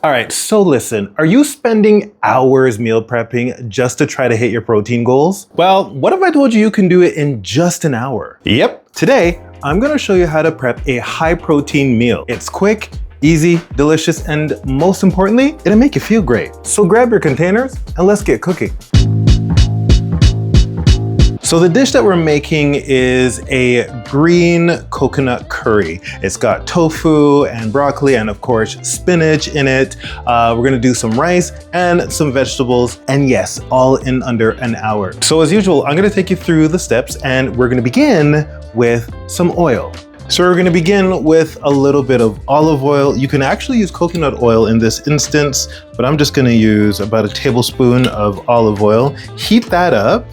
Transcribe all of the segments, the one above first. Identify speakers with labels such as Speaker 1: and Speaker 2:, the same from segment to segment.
Speaker 1: All right, so listen, are you spending hours meal prepping just to try to hit your protein goals? Well, what if I told you you can do it in just an hour? Yep, today I'm gonna show you how to prep a high protein meal. It's quick, easy, delicious, and most importantly, it'll make you feel great. So grab your containers and let's get cooking. So the dish that we're making is a green coconut curry. It's got tofu and broccoli and of course spinach in it. We're gonna do some rice and some vegetables, and yes, all in under an hour. So as usual, I'm gonna take you through the steps and we're gonna begin with some oil. So we're gonna begin with a little bit of olive oil. You can actually use coconut oil in this instance, but I'm just gonna use about a tablespoon of olive oil. Heat that up.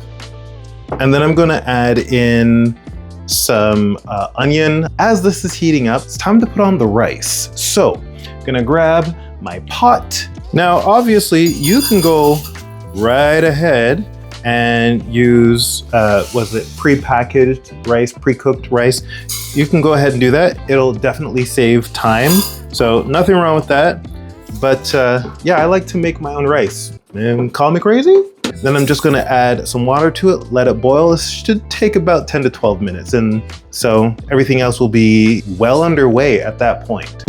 Speaker 1: And then I'm gonna add in some onion. As this is heating up, it's time to put on the rice. So I'm gonna grab my pot. Now, obviously you can go right ahead and use, pre-packaged rice, pre-cooked rice. You can go ahead and do that. It'll definitely save time. So nothing wrong with that. But yeah, I like to make my own rice. And call me crazy? Then I'm just gonna add some water to it, let it boil. It should take about 10 to 12 minutes. And so everything else will be well underway at that point.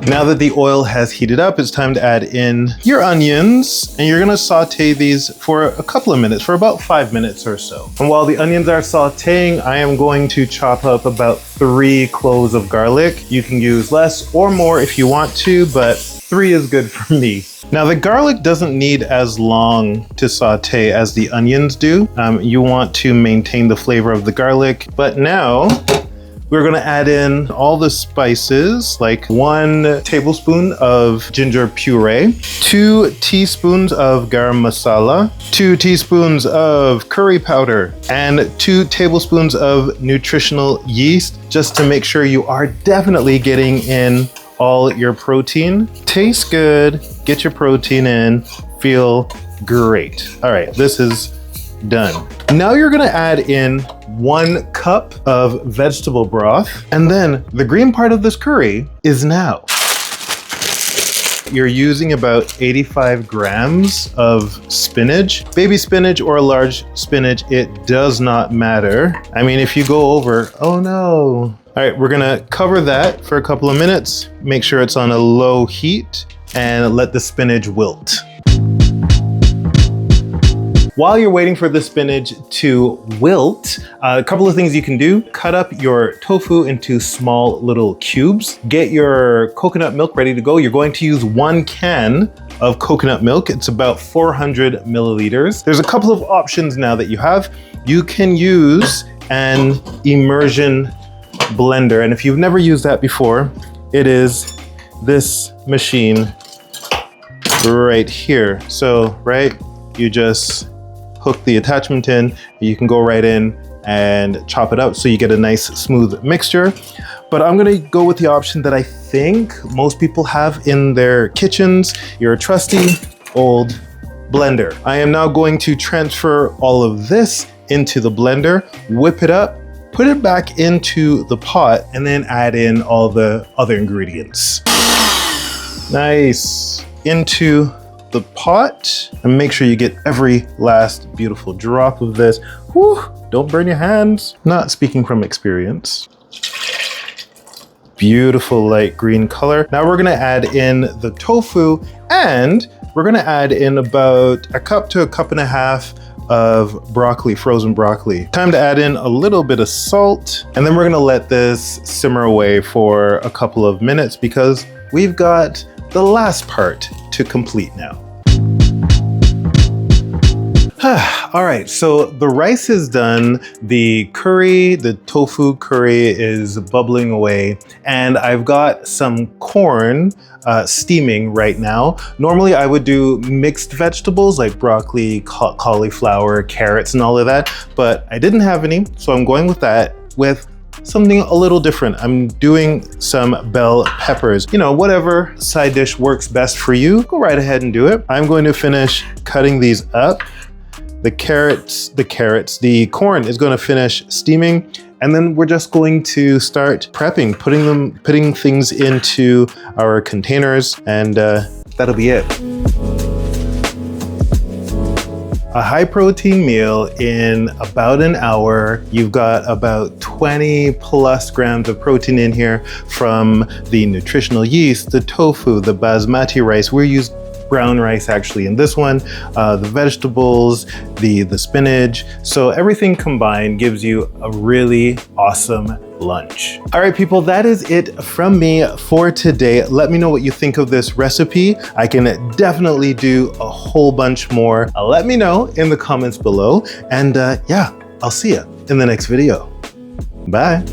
Speaker 1: Now that the oil has heated up, it's time to add in your onions, and you're gonna saute these for a couple of minutes, for about 5 minutes or so. And while the onions are sauteing, I am going to chop up about 3 cloves of garlic. You can use less or more if you want to, but 3 is good for me. Now the garlic doesn't need as long to saute as the onions do. You want to maintain the flavor of the garlic, but now we're gonna add in all the spices, like 1 tablespoon of ginger puree, 2 teaspoons of garam masala, 2 teaspoons of curry powder, and 2 tablespoons of nutritional yeast, just to make sure you are definitely getting in all your protein. Tastes good, get your protein in, feel great. All right, this is done. Now you're gonna add in 1 cup of vegetable broth, and then the green part of this curry is now. You're using about 85 grams of spinach. Baby spinach or large spinach, it does not matter. I mean, if you go over, oh no. All right, we're gonna cover that for a couple of minutes. Make sure it's on a low heat and let the spinach wilt. While you're waiting for the spinach to wilt, a couple of things you can do. Cut up your tofu into small little cubes. Get your coconut milk ready to go. You're going to use 1 can of coconut milk. It's about 400 milliliters. There's a couple of options now that you have. You can use an immersion blender. And if you've never used that before, it is this machine right here. So, right, you just hook the attachment in, you can go right in and chop it up so you get a nice smooth mixture. But I'm gonna go with the option that I think most people have in their kitchens, your trusty old blender. I am now going to transfer all of this into the blender, whip it up, put it back into the pot, and then add in all the other ingredients. Nice. Into the pot, and make sure you get every last beautiful drop of this. Whew, don't burn your hands. Not speaking from experience. Beautiful light green color. Now we're gonna add in the tofu, and we're gonna add in about 1 cup to 1.5 cups of broccoli, frozen broccoli. Time to add in a little bit of salt, and then we're gonna let this simmer away for a couple of minutes because we've got the last part to complete now. All right, so the rice is done. The curry, the tofu curry is bubbling away, and I've got some corn steaming right now. Normally I would do mixed vegetables like broccoli, cauliflower, carrots, and all of that, but I didn't have any, so I'm going with that with something a little different. I'm doing some bell peppers. You know, whatever side dish works best for you, go right ahead and do it. I'm going to finish cutting these up. The corn is going to finish steaming, And then we're just going to start prepping, putting things into our containers, and that'll be it. A high protein meal in about an hour. You've got about 20 plus grams of protein in here from the nutritional yeast, the tofu, the basmati rice. We use brown rice actually in this one, the vegetables, the spinach. So everything combined gives you a really awesome lunch. All right, people, that is it from me for today. Let me know what you think of this recipe. I can definitely do a whole bunch more. Let me know in the comments below. And yeah, I'll see you in the next video. Bye.